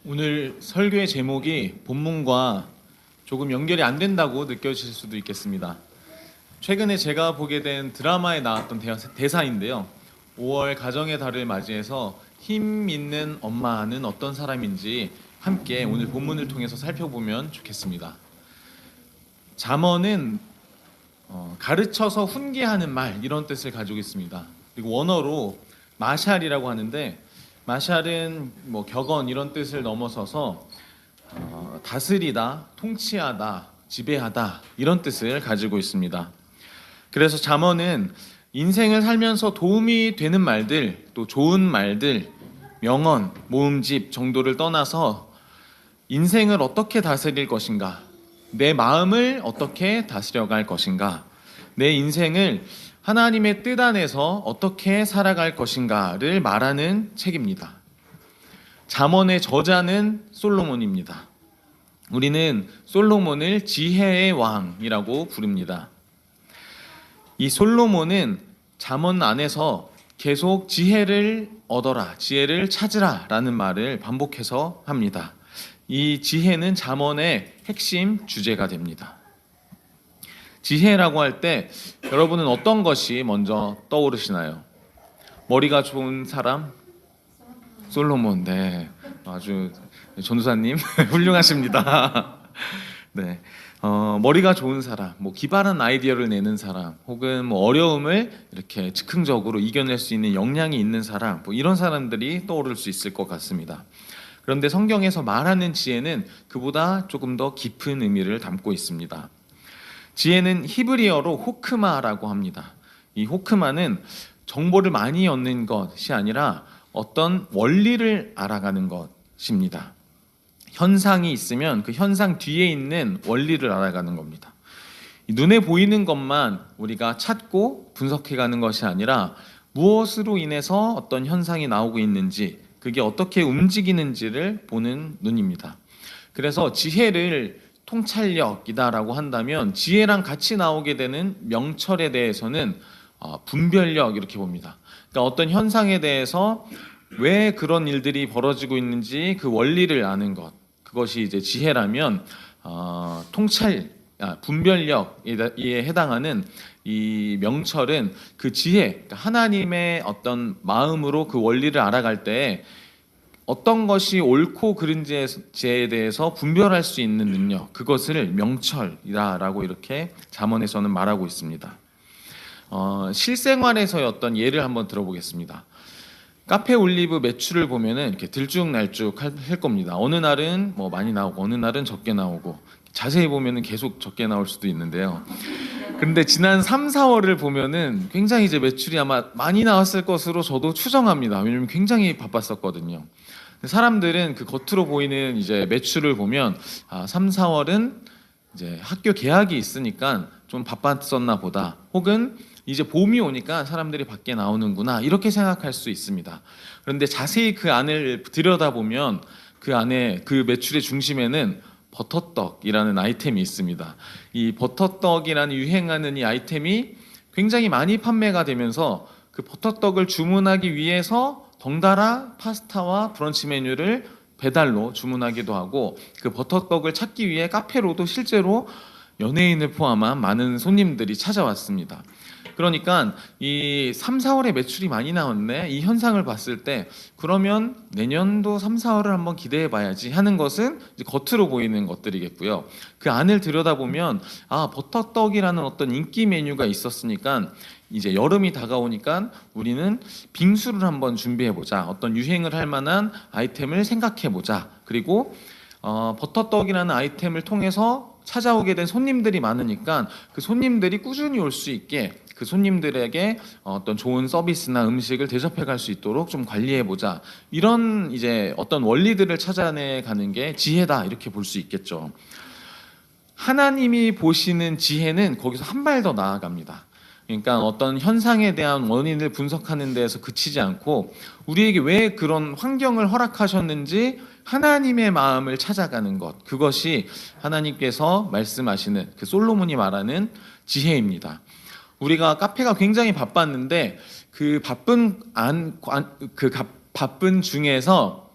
오늘 설교의 제목이 본문과 조금 연결이 안 된다고 느껴질 수도 있겠습니다. 최근에 제가 보게 된 드라마에 나왔던 대사인데요. 5월 가정의 달을 맞이해서 힘 있는 엄마는 어떤 사람인지 함께 오늘 본문을 통해서 살펴보면 좋겠습니다. 잠언은 가르쳐서 훈계하는 말, 이런 뜻을 가지고 있습니다. 그리고 원어로 마샬이라고 하는데, 마샬은 격언 이런 뜻을 넘어서서 다스리다, 통치하다, 지배하다, 이런 뜻을 가지고 있습니다. 그래서 잠언은 인생을 살면서 도움이 되는 말들, 또 좋은 말들, 명언, 모음집 정도를 떠나서 인생을 어떻게 다스릴 것인가, 내 마음을 어떻게 다스려갈 것인가, 내 인생을 하나님의 뜻 안에서 어떻게 살아갈 것인가를 말하는 책입니다. 잠언의 저자는 솔로몬입니다. 우리는 솔로몬을 지혜의 왕이라고 부릅니다. 이 솔로몬은 잠언 안에서 계속 지혜를 얻어라, 지혜를 찾으라 라는 말을 반복해서 합니다. 이 지혜는 잠언의 핵심 주제가 됩니다. 지혜라고 할 때 여러분은 어떤 것이 먼저 떠오르시나요? 머리가 좋은 사람? 솔로몬. 네, 아주 전도사님 훌륭하십니다. 네, 머리가 좋은 사람, 기발한 아이디어를 내는 사람, 혹은 어려움을 이렇게 즉흥적으로 이겨낼 수 있는 역량이 있는 사람, 이런 사람들이 떠오를 수 있을 것 같습니다. 그런데 성경에서 말하는 지혜는 그보다 조금 더 깊은 의미를 담고 있습니다. 지혜는 히브리어로 호크마라고 합니다. 이 호크마는 정보를 많이 얻는 것이 아니라 어떤 원리를 알아가는 것입니다. 현상이 있으면 그 현상 뒤에 있는 원리를 알아가는 겁니다. 눈에 보이는 것만 우리가 찾고 분석해가는 것이 아니라 무엇으로 인해서 어떤 현상이 나오고 있는지, 그게 어떻게 움직이는지를 보는 눈입니다. 그래서 지혜를 통찰력이다라고 한다면 지혜랑 같이 나오게 되는 명철에 대해서는 분별력, 이렇게 봅니다. 그러니까 어떤 현상에 대해서 왜 그런 일들이 벌어지고 있는지 그 원리를 아는 것, 그것이 이제 지혜라면 분별력에 해당하는 이 명철은 그 지혜, 그러니까 하나님의 어떤 마음으로 그 원리를 알아갈 때 어떤 것이 옳고 그른지에 대해서 분별할 수 있는 능력, 그것을 명철이라고 이렇게 잠언에서는 말하고 있습니다. 실생활에서의 어떤 예를 한번 들어보겠습니다. 카페 올리브 매출을 보면은 이렇게 들쭉날쭉 할 겁니다. 어느 날은 많이 나오고 어느 날은 적게 나오고, 자세히 보면은 계속 적게 나올 수도 있는데요. 그런데 지난 3, 4월을 보면은 굉장히 이제 매출이 아마 많이 나왔을 것으로 저도 추정합니다. 왜냐면 굉장히 바빴었거든요. 사람들은 그 겉으로 보이는 이제 매출을 보면 3, 4월은 이제 학교 개학이 있으니까 좀 바빴었나 보다, 혹은 이제 봄이 오니까 사람들이 밖에 나오는구나, 이렇게 생각할 수 있습니다. 그런데 자세히 그 안을 들여다보면 그 안에 그 매출의 중심에는 버터떡이라는 아이템이 있습니다. 이 버터떡이라는 유행하는 이 아이템이 굉장히 많이 판매가 되면서 그 버터떡을 주문하기 위해서 덩달아 파스타와 브런치 메뉴를 배달로 주문하기도 하고, 그 버터떡을 찾기 위해 카페로도 실제로 연예인을 포함한 많은 손님들이 찾아왔습니다. 그러니까 이 3, 4월에 매출이 많이 나왔네, 이 현상을 봤을 때 그러면 내년도 3, 4월을 한번 기대해 봐야지 하는 것은 이제 겉으로 보이는 것들이겠고요. 그 안을 들여다보면 버터떡이라는 어떤 인기 메뉴가 있었으니까 이제 여름이 다가오니까 우리는 빙수를 한번 준비해보자, 어떤 유행을 할 만한 아이템을 생각해보자, 그리고 버터떡이라는 아이템을 통해서 찾아오게 된 손님들이 많으니까 그 손님들이 꾸준히 올 수 있게, 그 손님들에게 어떤 좋은 서비스나 음식을 대접해 갈 수 있도록 좀 관리해보자, 이런 이제 어떤 원리들을 찾아내 가는 게 지혜다, 이렇게 볼 수 있겠죠. 하나님이 보시는 지혜는 거기서 한 발 더 나아갑니다. 그러니까 어떤 현상에 대한 원인을 분석하는 데에서 그치지 않고 우리에게 왜 그런 환경을 허락하셨는지 하나님의 마음을 찾아가는 것, 그것이 하나님께서 말씀하시는 그 솔로몬이 말하는 지혜입니다. 우리가 카페가 굉장히 바빴는데 그 바쁜 중에서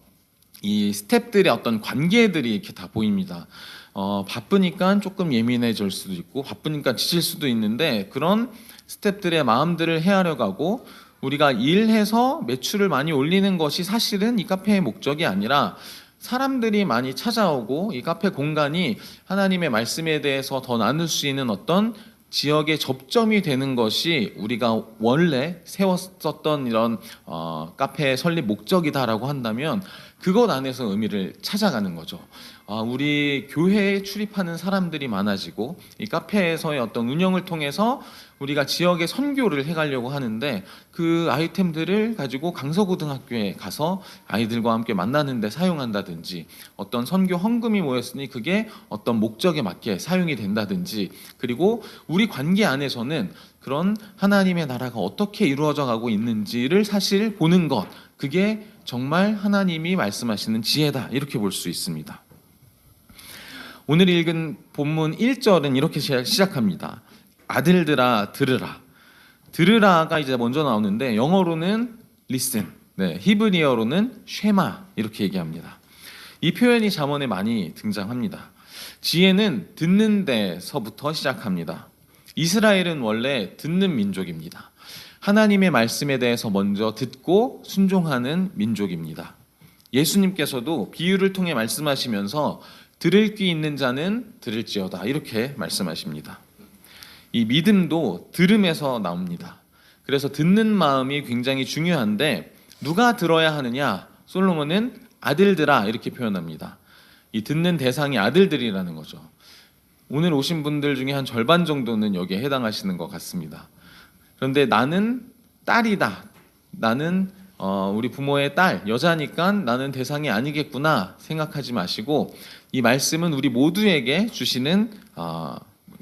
이 스텝들의 어떤 관계들이 이렇게 다 보입니다. 바쁘니까 조금 예민해질 수도 있고 바쁘니까 지칠 수도 있는데 그런 스텝들의 마음들을 헤아려 가고 우리가 일해서 매출을 많이 올리는 것이 사실은 이 카페의 목적이 아니라 사람들이 많이 찾아오고 이 카페 공간이 하나님의 말씀에 대해서 더 나눌 수 있는 어떤 지역의 접점이 되는 것이 우리가 원래 세웠었던 이런 카페의 설립 목적이다라고 한다면 그것 안에서 의미를 찾아가는 거죠. 우리 교회에 출입하는 사람들이 많아지고 이 카페에서의 어떤 운영을 통해서 우리가 지역의 선교를 해가려고 하는데 그 아이템들을 가지고 강서고등학교에 가서 아이들과 함께 만나는 데 사용한다든지 어떤 선교 헌금이 모였으니 그게 어떤 목적에 맞게 사용이 된다든지 그리고 우리 관계 안에서는 그런 하나님의 나라가 어떻게 이루어져 가고 있는지를 사실 보는 것 그게 정말 하나님이 말씀하시는 지혜다 이렇게 볼 수 있습니다. 오늘 읽은 본문 1절은 이렇게 시작합니다. 아들들아 들으라. 들으라가 이제 먼저 나오는데 영어로는 listen, 히브리어로는 쉐마 이렇게 얘기합니다. 이 표현이 잠언에 많이 등장합니다. 지혜는 듣는 데서부터 시작합니다. 이스라엘은 원래 듣는 민족입니다. 하나님의 말씀에 대해서 먼저 듣고 순종하는 민족입니다. 예수님께서도 비유를 통해 말씀하시면서 들을 귀 있는 자는 들을지어다 이렇게 말씀하십니다. 이 믿음도 들음에서 나옵니다. 그래서 듣는 마음이 굉장히 중요한데 누가 들어야 하느냐? 솔로몬은 아들들아 이렇게 표현합니다. 이 듣는 대상이 아들들이라는 거죠. 오늘 오신 분들 중에 한 절반 정도는 여기에 해당하시는 것 같습니다. 그런데 나는 딸이다. 나는 우리 부모의 딸, 여자니까 나는 대상이 아니겠구나 생각하지 마시고 이 말씀은 우리 모두에게 주시는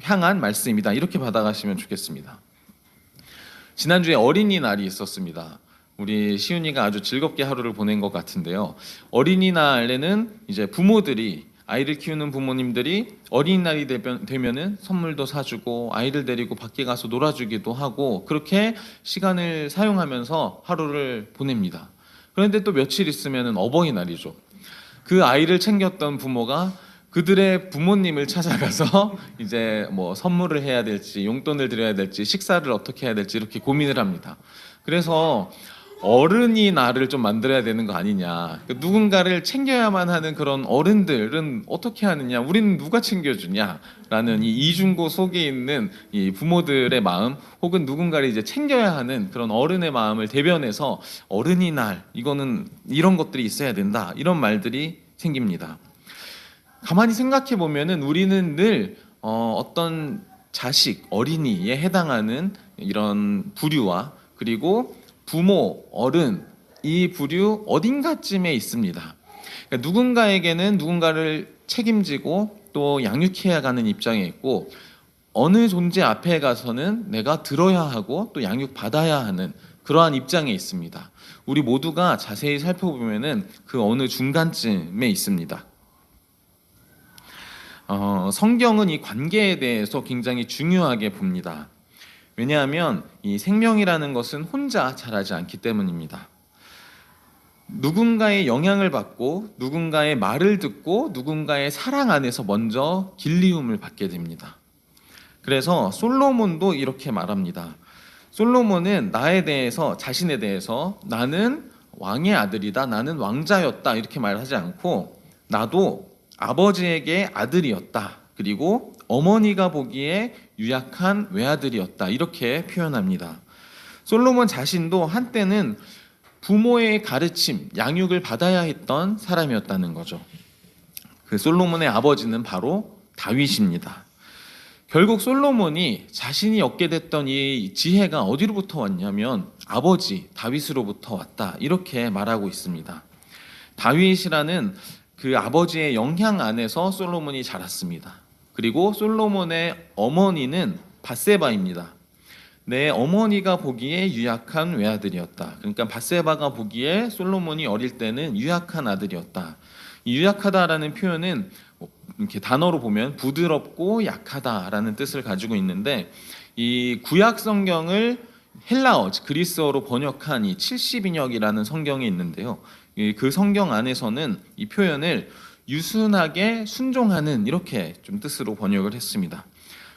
향한 말씀입니다. 이렇게 받아가시면 좋겠습니다. 지난주에 어린이날이 있었습니다. 우리 시윤이가 아주 즐겁게 하루를 보낸 것 같은데요. 어린이날에는 이제 부모들이 아이를 키우는 부모님들이 어린이날이 되면은 선물도 사주고 아이를 데리고 밖에 가서 놀아주기도 하고 그렇게 시간을 사용하면서 하루를 보냅니다. 그런데 또 며칠 있으면은 어버이날이죠. 그 아이를 챙겼던 부모가 그들의 부모님을 찾아가서 이제 뭐 선물을 해야 될지 용돈을 드려야 될지 식사를 어떻게 해야 될지 이렇게 고민을 합니다. 그래서 어른이 나를 좀 만들어야 되는 거 아니냐. 누군가를 챙겨야만 하는 그런 어른들은 어떻게 하느냐. 우리는 누가 챙겨주냐라는 이 이중고 속에 있는 이 부모들의 마음 혹은 누군가를 이제 챙겨야 하는 그런 어른의 마음을 대변해서 어른이 날 이거는 이런 것들이 있어야 된다. 이런 말들이 생깁니다. 가만히 생각해 보면은 우리는 늘 어떤 자식, 어린이에 해당하는 이런 부류와 그리고 부모, 어른 이 부류 어딘가쯤에 있습니다. 그러니까 누군가에게는 누군가를 책임지고 또 양육해야 하는 입장에 있고 어느 존재 앞에 가서는 내가 들어야 하고 또 양육받아야 하는 그러한 입장에 있습니다. 우리 모두가 자세히 살펴보면은 그 어느 중간쯤에 있습니다. 성경은 이 관계에 대해서 굉장히 중요하게 봅니다. 왜냐하면 이 생명이라는 것은 혼자 자라지 않기 때문입니다. 누군가의 영향을 받고 누군가의 말을 듣고 누군가의 사랑 안에서 먼저 길리움을 받게 됩니다. 그래서 솔로몬도 이렇게 말합니다. 솔로몬은 자신에 대해서 나는 왕의 아들이다, 나는 왕자였다 이렇게 말하지 않고 나도 아버지에게 아들이었다. 그리고 어머니가 보기에 유약한 외아들이었다. 이렇게 표현합니다. 솔로몬 자신도 한때는 부모의 가르침, 양육을 받아야 했던 사람이었다는 거죠. 그 솔로몬의 아버지는 바로 다윗입니다. 결국 솔로몬이 자신이 얻게 됐던 이 지혜가 어디로부터 왔냐면 아버지 다윗으로부터 왔다. 이렇게 말하고 있습니다. 다윗이라는 그 아버지의 영향 안에서 솔로몬이 자랐습니다. 그리고 솔로몬의 어머니는 밧세바입니다. 내 어머니가 보기에 유약한 외아들이었다. 그러니까 밧세바가 보기에 솔로몬이 어릴 때는 유약한 아들이었다. 이 유약하다라는 표현은 이렇게 단어로 보면 부드럽고 약하다라는 뜻을 가지고 있는데 이 구약 성경을 헬라어, 그리스어로 번역한 이 70인역이라는 성경이 있는데요. 그 성경 안에서는 이 표현을 유순하게 순종하는 이렇게 좀 뜻으로 번역을 했습니다.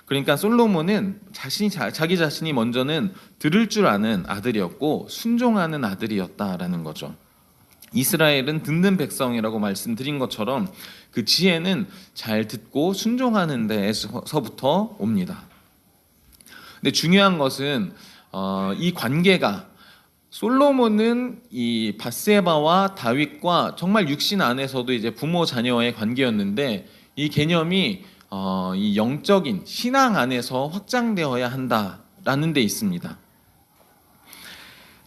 그러니까 솔로몬은 자기 자신이 먼저는 들을 줄 아는 아들이었고 순종하는 아들이었다라는 거죠. 이스라엘은 듣는 백성이라고 말씀드린 것처럼 그 지혜는 잘 듣고 순종하는 데에서부터 옵니다. 근데 중요한 것은 이 관계가 솔로몬은 이 밧세바와 다윗과 정말 육신 안에서도 이제 부모 자녀의 관계였는데 이 개념이 이 영적인 신앙 안에서 확장되어야 한다라는 데 있습니다.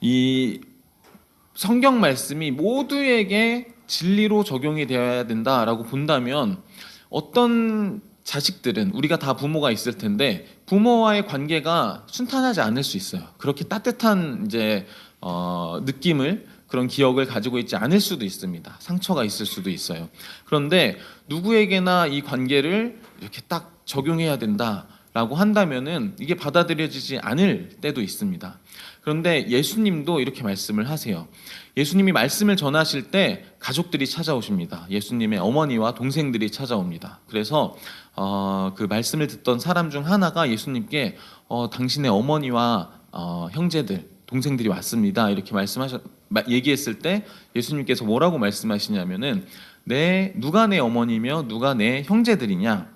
이 성경 말씀이 모두에게 진리로 적용이 되어야 된다라고 본다면 어떤 자식들은 우리가 다 부모가 있을 텐데 부모와의 관계가 순탄하지 않을 수 있어요. 그렇게 따뜻한 이제 느낌을 그런 기억을 가지고 있지 않을 수도 있습니다. 상처가 있을 수도 있어요. 그런데 누구에게나 이 관계를 이렇게 딱 적용해야 된다라고 한다면은 이게 받아들여지지 않을 때도 있습니다. 그런데 예수님도 이렇게 말씀을 하세요. 예수님이 말씀을 전하실 때 가족들이 찾아오십니다. 예수님의 어머니와 동생들이 찾아옵니다. 그래서 그 말씀을 듣던 사람 중 하나가 예수님께 당신의 어머니와 형제들, 동생들이 왔습니다. 이렇게 얘기했을 때 예수님께서 뭐라고 말씀하시냐면은 누가 내 어머니며 누가 내 형제들이냐?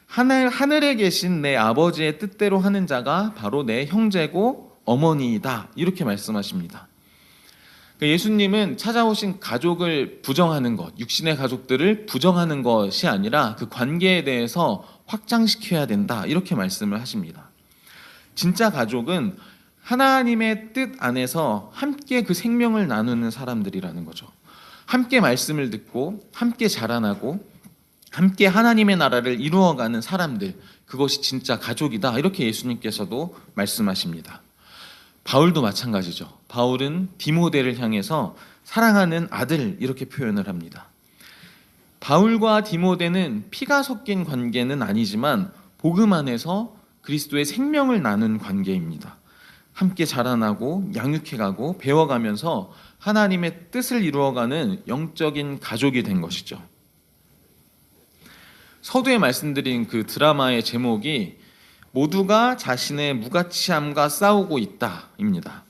하늘에 계신 내 아버지의 뜻대로 하는 자가 바로 내 형제고 어머니이다. 이렇게 말씀하십니다. 예수님은 찾아오신 가족을 부정하는 것, 육신의 가족들을 부정하는 것이 아니라 그 관계에 대해서 확장시켜야 된다. 이렇게 말씀을 하십니다. 진짜 가족은 하나님의 뜻 안에서 함께 그 생명을 나누는 사람들이라는 거죠. 함께 말씀을 듣고 함께 자라나고 함께 하나님의 나라를 이루어가는 사람들, 그것이 진짜 가족이다. 이렇게 예수님께서도 말씀하십니다. 바울도 마찬가지죠. 바울은 디모데를 향해서 사랑하는 아들 이렇게 표현을 합니다. 바울과 디모데는 피가 섞인 관계는 아니지만 복음 안에서 그리스도의 생명을 나눈 관계입니다. 함께 자라나고 양육해가고 배워가면서 하나님의 뜻을 이루어가는 영적인 가족이 된 것이죠. 서두에 말씀드린 그 드라마의 제목이 모두가 자신의 무가치함과 싸우고 있다입니다.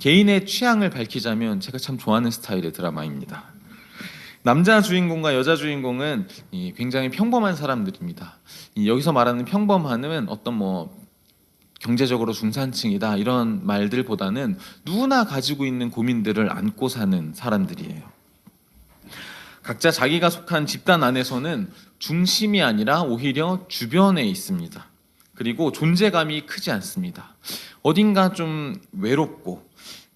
개인의 취향을 밝히자면 제가 참 좋아하는 스타일의 드라마입니다. 남자 주인공과 여자 주인공은 굉장히 평범한 사람들입니다. 여기서 말하는 평범함은 어떤 경제적으로 중산층이다 이런 말들보다는 누구나 가지고 있는 고민들을 안고 사는 사람들이에요. 각자 자기가 속한 집단 안에서는 중심이 아니라 오히려 주변에 있습니다. 그리고 존재감이 크지 않습니다. 어딘가 좀 외롭고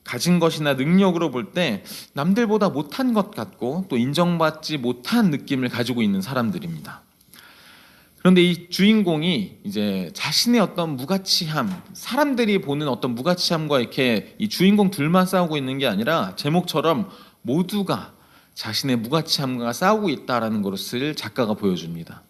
가진 것이나 능력으로 볼 때 남들보다 못한 것 같고 또 인정받지 못한 느낌을 가지고 있는 사람들입니다. 그런데 이 주인공이 이제 자신의 어떤 무가치함, 사람들이 보는 어떤 무가치함과 이렇게 이 주인공 둘만 싸우고 있는 게 아니라 제목처럼 모두가 자신의 무가치함과 싸우고 있다라는 것을 작가가 보여줍니다.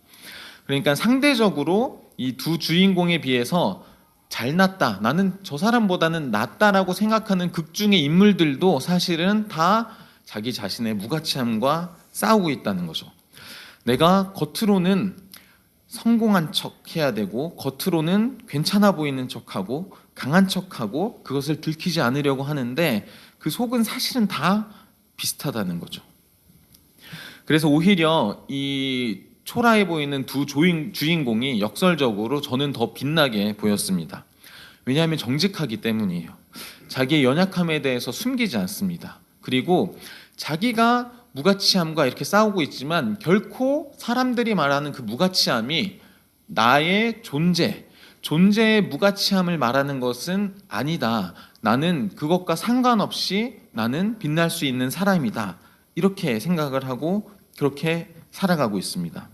그러니까 상대적으로 이 두 주인공에 비해서 잘났다, 나는 저 사람보다는 낫다라고 생각하는 극중의 인물들도 사실은 다 자기 자신의 무가치함과 싸우고 있다는 거죠. 내가 겉으로는 성공한 척 해야 되고 겉으로는 괜찮아 보이는 척하고 강한 척하고 그것을 들키지 않으려고 하는데 그 속은 사실은 다 비슷하다는 거죠. 그래서 오히려 이 초라해 보이는 두 주인공이 역설적으로 저는 더 빛나게 보였습니다. 왜냐하면 정직하기 때문이에요. 자기의 연약함에 대해서 숨기지 않습니다. 그리고 자기가 무가치함과 이렇게 싸우고 있지만 결코 사람들이 말하는 그 무가치함이 나의 존재의 무가치함을 말하는 것은 아니다. 나는 그것과 상관없이 나는 빛날 수 있는 사람이다. 이렇게 생각을 하고 그렇게 살아가고 있습니다.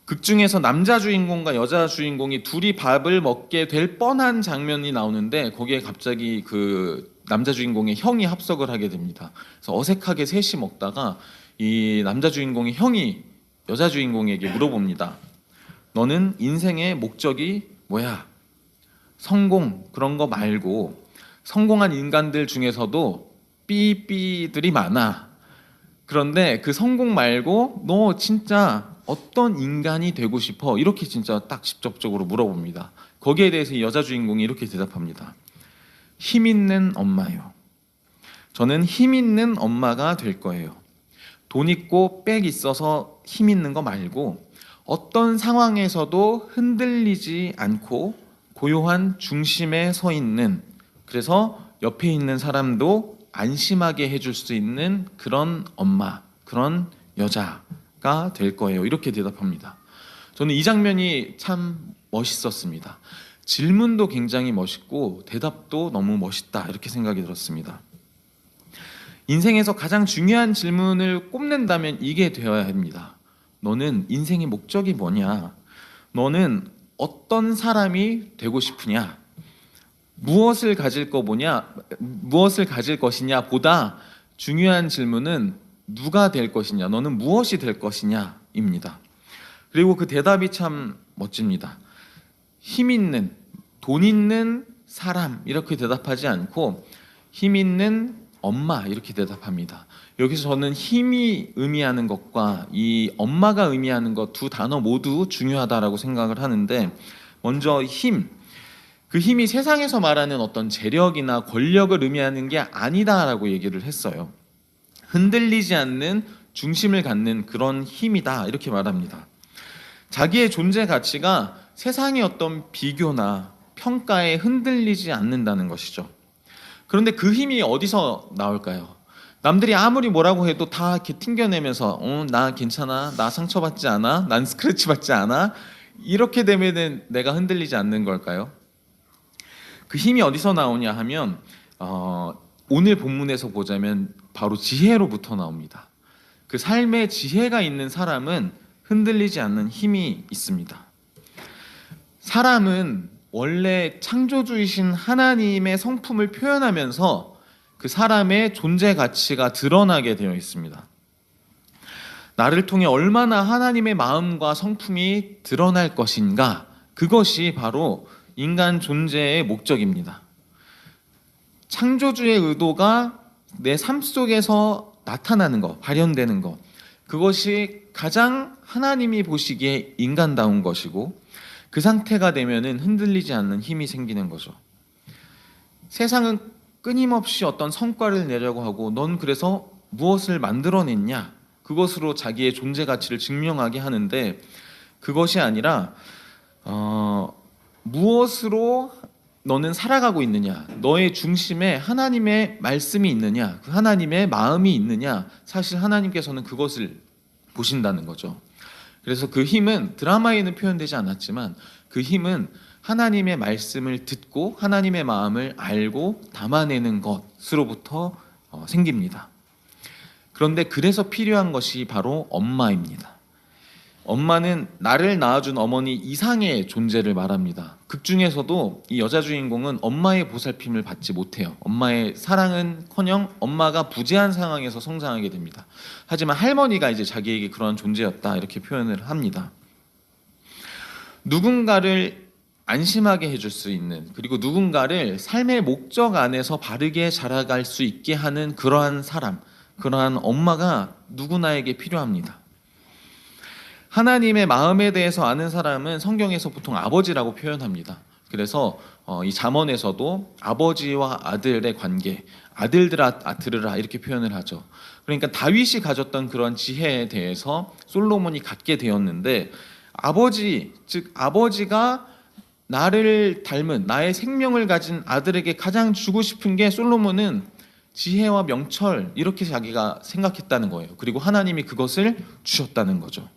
극 중에서 남자 주인공과 여자 주인공이 둘이 밥을 먹게 될 뻔한 장면이 나오는데 거기에 갑자기 그 남자 주인공의 형이 합석을 하게 됩니다. 그래서 어색하게 셋이 먹다가 이 남자 주인공의 형이 여자 주인공에게 물어봅니다. 너는 인생의 목적이 뭐야? 성공 그런 거 말고 성공한 인간들 중에서도 삐삐들이 많아. 그런데 그 성공 말고 너 진짜 어떤 인간이 되고 싶어? 이렇게 진짜 딱 직접적으로 물어봅니다. 거기에 대해서 이 여자 주인공이 이렇게 대답합니다. 힘 있는 엄마요. 저는 힘 있는 엄마가 될 거예요. 돈 있고 백 있어서 힘 있는 거 말고 어떤 상황에서도 흔들리지 않고 고요한 중심에 서 있는, 그래서 옆에 있는 사람도 안심하게 해줄 수 있는 그런 엄마, 그런 여자가 될 거예요. 이렇게 대답합니다. 저는 이 장면이 참 멋있었습니다. 질문도 굉장히 멋있고 대답도 너무 멋있다, 이렇게 생각이 들었습니다. 인생에서 가장 중요한 질문을 꼽는다면 이게 되어야 합니다. 너는 인생의 목적이 뭐냐? 너는 어떤 사람이 되고 싶으냐? 무엇을 가질 것이냐 보다 중요한 질문은 누가 될 것이냐, 너는 무엇이 될 것이냐입니다. 그리고 그 대답이 참 멋집니다. 힘 있는, 돈 있는 사람 이렇게 대답하지 않고 힘 있는 엄마 이렇게 대답합니다. 여기서 저는 힘이 의미하는 것과 이 엄마가 의미하는 것 두 단어 모두 중요하다라고 생각을 하는데, 먼저 힘, 그 힘이 세상에서 말하는 어떤 재력이나 권력을 의미하는 게 아니다라고 얘기를 했어요. 흔들리지 않는 중심을 갖는 그런 힘이다, 이렇게 말합니다. 자기의 존재 가치가 세상의 어떤 비교나 평가에 흔들리지 않는다는 것이죠. 그런데 그 힘이 어디서 나올까요? 남들이 아무리 뭐라고 해도 다 이렇게 튕겨내면서 나 괜찮아, 나 상처받지 않아, 난 스크래치 받지 않아, 이렇게 되면은 내가 흔들리지 않는 걸까요? 그 힘이 어디서 나오냐 하면 오늘 본문에서 보자면 바로 지혜로부터 나옵니다. 그 삶에 지혜가 있는 사람은 흔들리지 않는 힘이 있습니다. 사람은 원래 창조주이신 하나님의 성품을 표현하면서 그 사람의 존재 가치가 드러나게 되어 있습니다. 나를 통해 얼마나 하나님의 마음과 성품이 드러날 것인가, 그것이 바로 인간 존재의 목적입니다. 창조주의 의도가 내 삶 속에서 나타나는 것, 발현되는 것, 그것이 가장 하나님이 보시기에 인간다운 것이고, 그 상태가 되면은 흔들리지 않는 힘이 생기는 거죠. 세상은 끊임없이 어떤 성과를 내려고 하고, 넌 그래서 무엇을 만들어냈냐, 그것으로 자기의 존재 가치를 증명하게 하는데, 그것이 아니라 무엇으로 너는 살아가고 있느냐, 너의 중심에 하나님의 말씀이 있느냐, 그 하나님의 마음이 있느냐, 사실 하나님께서는 그것을 보신다는 거죠. 그래서 그 힘은 드라마에는 표현되지 않았지만 그 힘은 하나님의 말씀을 듣고 하나님의 마음을 알고 담아내는 것으로부터 생깁니다. 그런데 그래서 필요한 것이 바로 엄마입니다. 엄마는 나를 낳아준 어머니 이상의 존재를 말합니다. 극 중에서도 이 여자 주인공은 엄마의 보살핌을 받지 못해요. 엄마의 사랑은커녕 엄마가 부재한 상황에서 성장하게 됩니다. 하지만 할머니가 이제 자기에게 그런 존재였다, 이렇게 표현을 합니다. 누군가를 안심하게 해줄 수 있는, 그리고 누군가를 삶의 목적 안에서 바르게 자라갈 수 있게 하는 그러한 사람, 그러한 엄마가 누구나에게 필요합니다. 하나님의 마음에 대해서 아는 사람은 성경에서 보통 아버지라고 표현합니다. 그래서 이 잠언에서도 아버지와 아들의 관계, 아들들아 들으라, 이렇게 표현을 하죠. 그러니까 다윗이 가졌던 그런 지혜에 대해서 솔로몬이 갖게 되었는데, 아버지, 즉 아버지가 나를 닮은, 나의 생명을 가진 아들에게 가장 주고 싶은 게, 솔로몬은 지혜와 명철, 이렇게 자기가 생각했다는 거예요. 그리고 하나님이 그것을 주셨다는 거죠.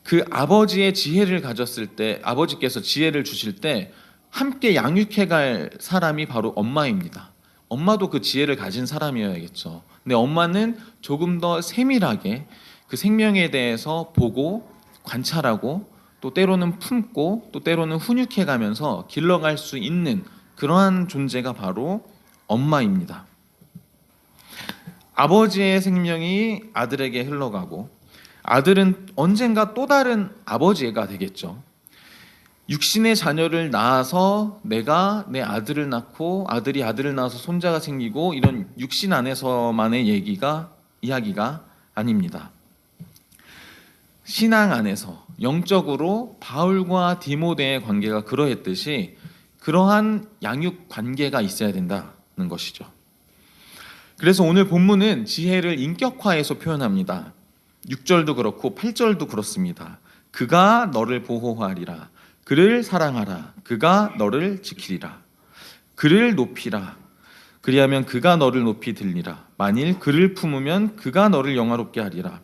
그 아버지의 지혜를 가졌을 때, 아버지께서 지혜를 주실 때 함께 양육해 갈 사람이 바로 엄마입니다. 엄마도 그 지혜를 가진 사람이어야겠죠. 근데 엄마는 조금 더 세밀하게 그 생명에 대해서 보고 관찰하고, 또 때로는 품고, 또 때로는 훈육해 가면서 길러갈 수 있는 그러한 존재가 바로 엄마입니다. 아버지의 생명이 아들에게 흘러가고, 아들은 언젠가 또 다른 아버지가 되겠죠. 육신의 자녀를 낳아서 내가 내 아들을 낳고 아들이 아들을 낳아서 손자가 생기고 이런 육신 안에서만의 이야기가 아닙니다. 신앙 안에서 영적으로 바울과 디모데의 관계가 그러했듯이 그러한 양육 관계가 있어야 된다는 것이죠. 그래서 오늘 본문은 지혜를 인격화해서 표현합니다. 6절도 그렇고 8절도 그렇습니다. 그가 너를 보호하리라. 그를 사랑하라. 그가 너를 지키리라. 그를 높이라. 그리하면 그가 너를 높이 들리라. 만일 그를 품으면 그가 너를 영화롭게 하리라.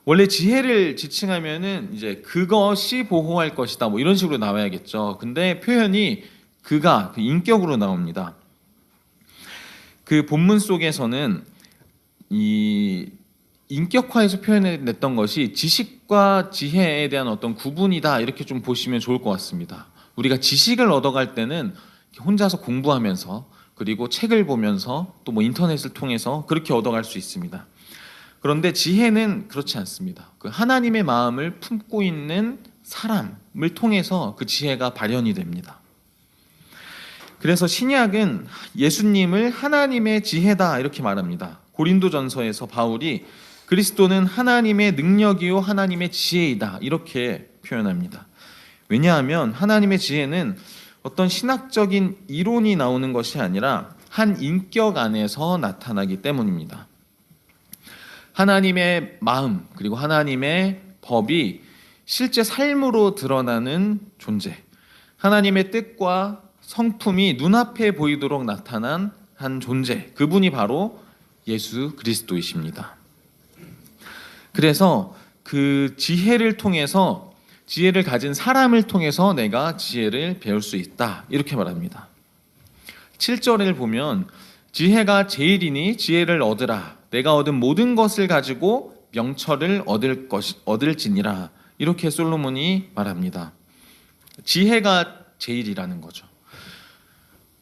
원래 지혜를 지칭하면은 이제 그것이 보호할 것이다 뭐 이런 식으로 나와야겠죠. 근데 표현이 그가 그 인격으로 나옵니다. 그 본문 속에서는 이 인격화해서 표현했던 것이 지식과 지혜에 대한 어떤 구분이다 이렇게 좀 보시면 좋을 것 같습니다. 우리가 지식을 얻어갈 때는 혼자서 공부하면서 그리고 책을 보면서 또 뭐 인터넷을 통해서 그렇게 얻어갈 수 있습니다. 그런데 지혜는 그렇지 않습니다. 그 하나님의 마음을 품고 있는 사람을 통해서 그 지혜가 발현이 됩니다. 그래서 신약은 예수님을 하나님의 지혜다 이렇게 말합니다. 고린도전서에서 바울이 그리스도는 하나님의 능력이요 하나님의 지혜이다 이렇게 표현합니다. 왜냐하면 하나님의 지혜는 어떤 신학적인 이론이 나오는 것이 아니라 한 인격 안에서 나타나기 때문입니다. 하나님의 마음 그리고 하나님의 법이 실제 삶으로 드러나는 존재, 하나님의 뜻과 성품이 눈앞에 보이도록 나타난 한 존재, 그분이 바로 예수 그리스도이십니다. 그래서 그 지혜를 통해서, 지혜를 가진 사람을 통해서 내가 지혜를 배울 수 있다 이렇게 말합니다. 7절을 보면 지혜가 제일이니 지혜를 얻으라. 내가 얻은 모든 것을 가지고 명철을 얻을지니라. 이렇게 솔로몬이 말합니다. 지혜가 제일이라는 거죠.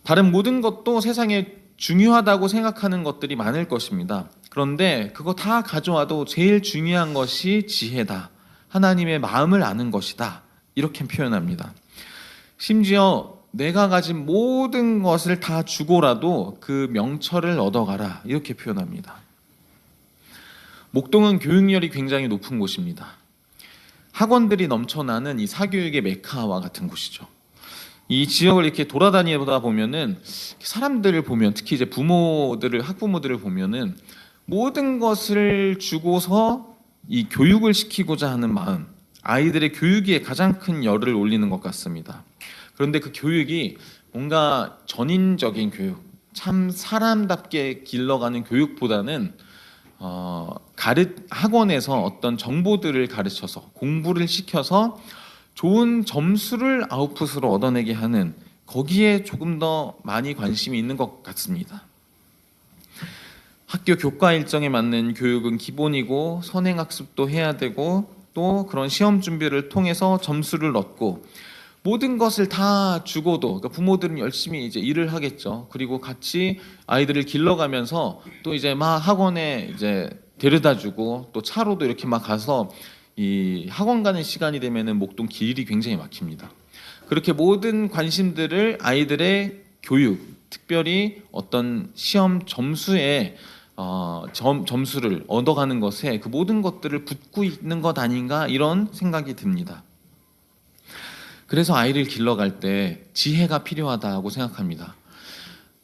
다른 모든 것도 세상에 중요하다고 생각하는 것들이 많을 것입니다. 그런데 그거 다 가져와도 제일 중요한 것이 지혜다. 하나님의 마음을 아는 것이다. 이렇게 표현합니다. 심지어 내가 가진 모든 것을 다 주고라도 그 명철을 얻어가라. 이렇게 표현합니다. 목동은 교육열이 굉장히 높은 곳입니다. 학원들이 넘쳐나는 이 사교육의 메카와 같은 곳이죠. 이 지역을 이렇게 돌아다니다 보면은 사람들을 보면 특히 이제 학부모들을 보면은 모든 것을 주고서 이 교육을 시키고자 하는 마음, 아이들의 교육에 가장 큰 열을 올리는 것 같습니다. 그런데 그 교육이 뭔가 전인적인 교육, 참 사람답게 길러가는 교육보다는 학원에서 어떤 정보들을 가르쳐서 공부를 시켜서 좋은 점수를 아웃풋으로 얻어내게 하는, 거기에 조금 더 많이 관심이 있는 것 같습니다. 학교 교과 일정에 맞는 교육은 기본이고 선행학습도 해야 되고 또 그런 시험 준비를 통해서 점수를 얻고 모든 것을 다 주고도, 그러니까 부모들은 열심히 이제 일을 하겠죠. 그리고 같이 아이들을 길러가면서 또 이제 막 학원에 이제 데려다주고 또 차로도 이렇게 막 가서 이 학원 가는 시간이 되면은 목동 길이 굉장히 막힙니다. 그렇게 모든 관심들을 아이들의 교육, 특별히 어떤 시험 점수에 점수를 얻어가는 것에 그 모든 것들을 붓고 있는 것 아닌가 이런 생각이 듭니다. 그래서 아이를 길러갈 때 지혜가 필요하다고 생각합니다.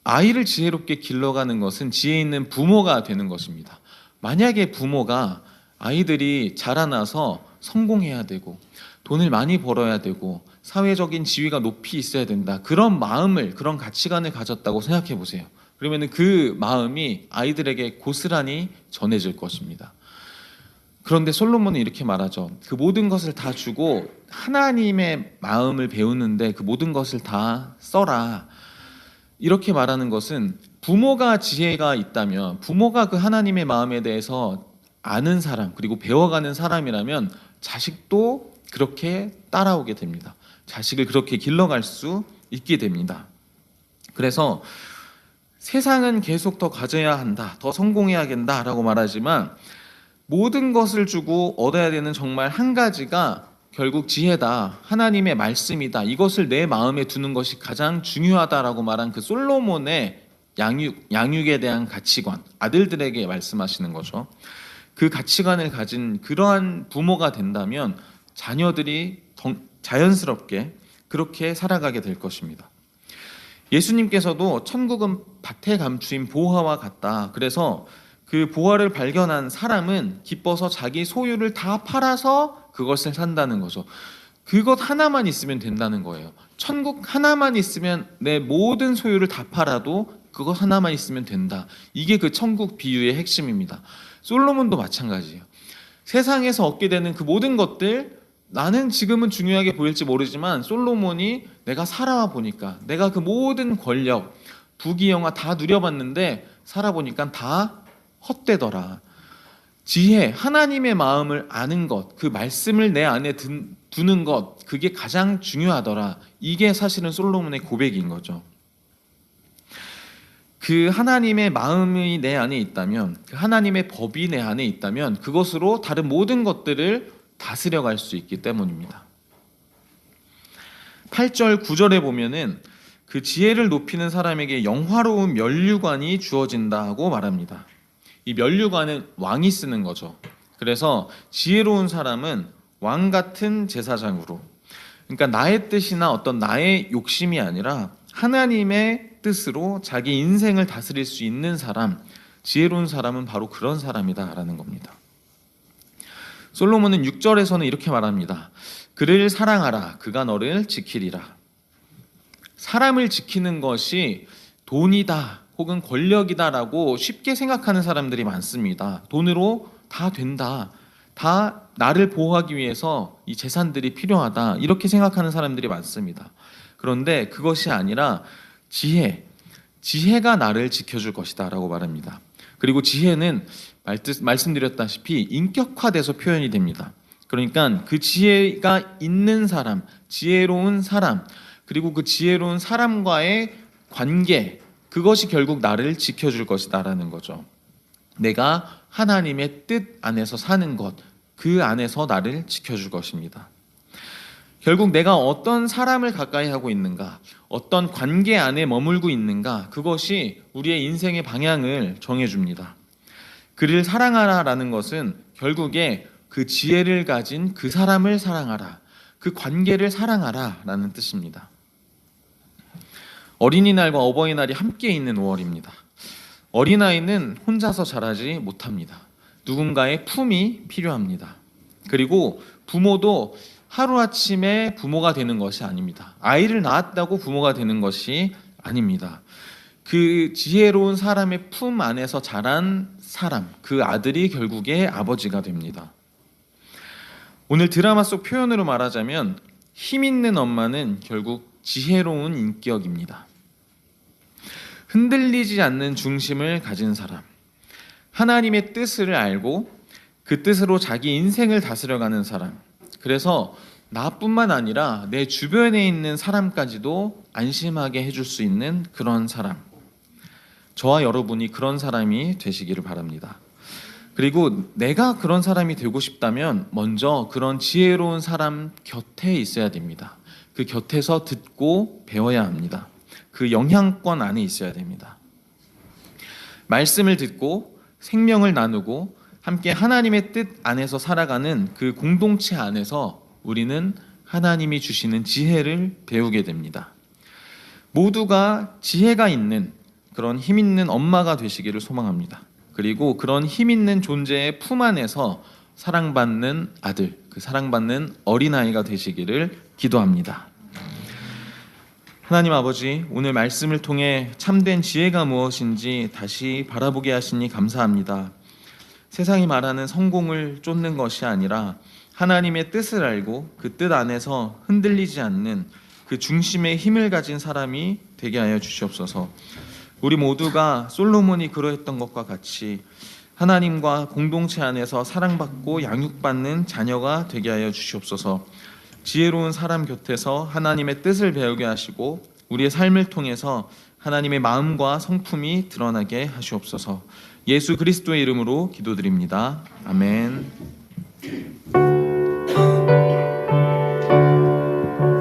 아이를 지혜롭게 길러가는 것은 지혜 있는 부모가 되는 것입니다. 만약에 부모가 아이들이 자라나서 성공해야 되고 돈을 많이 벌어야 되고 사회적인 지위가 높이 있어야 된다, 그런 마음을, 그런 가치관을 가졌다고 생각해 보세요. 그러면 그 마음이 아이들에게 고스란히 전해질 것입니다. 그런데 솔로몬은 이렇게 말하죠. 그 모든 것을 다 주고 하나님의 마음을 배우는데 그 모든 것을 다 써라. 이렇게 말하는 것은 부모가 지혜가 있다면, 부모가 그 하나님의 마음에 대해서 아는 사람, 그리고 배워가는 사람이라면 자식도 그렇게 따라오게 됩니다. 자식을 그렇게 길러갈 수 있게 됩니다. 그래서 세상은 계속 더 가져야 한다, 더 성공해야겠다라고 말하지만 모든 것을 주고 얻어야 되는 정말 한 가지가 결국 지혜다, 하나님의 말씀이다, 이것을 내 마음에 두는 것이 가장 중요하다라고 말한 그 솔로몬의 양육에 대한 가치관, 아들들에게 말씀하시는 거죠. 그 가치관을 가진 그러한 부모가 된다면 자녀들이 자연스럽게 그렇게 살아가게 될 것입니다. 예수님께서도 천국은 밭에 감추인 보화와 같다. 그래서 그 보화를 발견한 사람은 기뻐서 자기 소유를 다 팔아서 그것을 산다는 거죠. 그것 하나만 있으면 된다는 거예요. 천국 하나만 있으면 내 모든 소유를 다 팔아도 그것 하나만 있으면 된다. 이게 그 천국 비유의 핵심입니다. 솔로몬도 마찬가지예요. 세상에서 얻게 되는 그 모든 것들, 나는 지금은 중요하게 보일지 모르지만 솔로몬이 내가 살아와 보니까 내가 그 모든 권력, 부귀영화 다 누려봤는데 살아보니까 다 헛되더라. 지혜, 하나님의 마음을 아는 것, 그 말씀을 내 안에 두는 것, 그게 가장 중요하더라. 이게 사실은 솔로몬의 고백인 거죠. 그 하나님의 마음이 내 안에 있다면, 그 하나님의 법이 내 안에 있다면 그것으로 다른 모든 것들을 다스려 갈 수 있기 때문입니다. 8절, 9절에 보면은 그 지혜를 높이는 사람에게 영화로운 면류관이 주어진다고 말합니다. 이 면류관은 왕이 쓰는 거죠. 그래서 지혜로운 사람은 왕 같은 제사장으로, 그러니까 나의 뜻이나 어떤 나의 욕심이 아니라 하나님의 뜻으로 자기 인생을 다스릴 수 있는 사람, 지혜로운 사람은 바로 그런 사람이다라는 겁니다. 솔로몬은 6절에서는 이렇게 말합니다. 그를 사랑하라, 그가 너를 지키리라. 사람을 지키는 것이 돈이다 혹은 권력이다라고 쉽게 생각하는 사람들이 많습니다. 돈으로 다 된다, 다 나를 보호하기 위해서 이 재산들이 필요하다, 이렇게 생각하는 사람들이 많습니다. 그런데 그것이 아니라 지혜가 나를 지켜줄 것이다 라고 말합니다. 그리고 지혜는 말씀드렸다시피 인격화돼서 표현이 됩니다. 그러니까 그 지혜가 있는 사람, 지혜로운 사람, 그리고 그 지혜로운 사람과의 관계, 그것이 결국 나를 지켜줄 것이다 라는 거죠. 내가 하나님의 뜻 안에서 사는 것, 그 안에서 나를 지켜줄 것입니다. 결국 내가 어떤 사람을 가까이 하고 있는가, 어떤 관계 안에 머물고 있는가, 그것이 우리의 인생의 방향을 정해줍니다. 그를 사랑하라 라는 것은 결국에 그 지혜를 가진 그 사람을 사랑하라, 그 관계를 사랑하라 라는 뜻입니다. 어린이날과 어버이날이 함께 있는 5월입니다. 어린아이는 혼자서 자라지 못합니다. 누군가의 품이 필요합니다. 그리고 부모도 하루아침에 부모가 되는 것이 아닙니다. 아이를 낳았다고 부모가 되는 것이 아닙니다. 그 지혜로운 사람의 품 안에서 자란 사람, 그 아들이 결국에 아버지가 됩니다. 오늘 드라마 속 표현으로 말하자면 힘 있는 엄마는 결국 지혜로운 인격입니다. 흔들리지 않는 중심을 가진 사람, 하나님의 뜻을 알고 그 뜻으로 자기 인생을 다스려가는 사람, 그래서 나뿐만 아니라 내 주변에 있는 사람까지도 안심하게 해줄 수 있는 그런 사람, 저와 여러분이 그런 사람이 되시기를 바랍니다. 그리고 내가 그런 사람이 되고 싶다면 먼저 그런 지혜로운 사람 곁에 있어야 됩니다. 그 곁에서 듣고 배워야 합니다. 그 영향권 안에 있어야 됩니다. 말씀을 듣고 생명을 나누고 함께 하나님의 뜻 안에서 살아가는 그 공동체 안에서 우리는 하나님이 주시는 지혜를 배우게 됩니다. 모두가 지혜가 있는 그런 힘 있는 엄마가 되시기를 소망합니다. 그리고 그런 힘 있는 존재의 품 안에서 사랑받는 아들, 그 사랑받는 어린아이가 되시기를 기도합니다. 하나님 아버지, 오늘 말씀을 통해 참된 지혜가 무엇인지 다시 바라보게 하시니 감사합니다. 세상이 말하는 성공을 쫓는 것이 아니라 하나님의 뜻을 알고 그 뜻 안에서 흔들리지 않는 그 중심의 힘을 가진 사람이 되게 하여 주시옵소서. 우리 모두가 솔로몬이 그러했던 것과 같이 하나님과 공동체 안에서 사랑받고 양육받는 자녀가 되게 하여 주시옵소서. 지혜로운 사람 곁에서 하나님의 뜻을 배우게 하시고 우리의 삶을 통해서 하나님의 마음과 성품이 드러나게 하시옵소서. 예수 그리스도의 이름으로 기도드립니다. 아멘.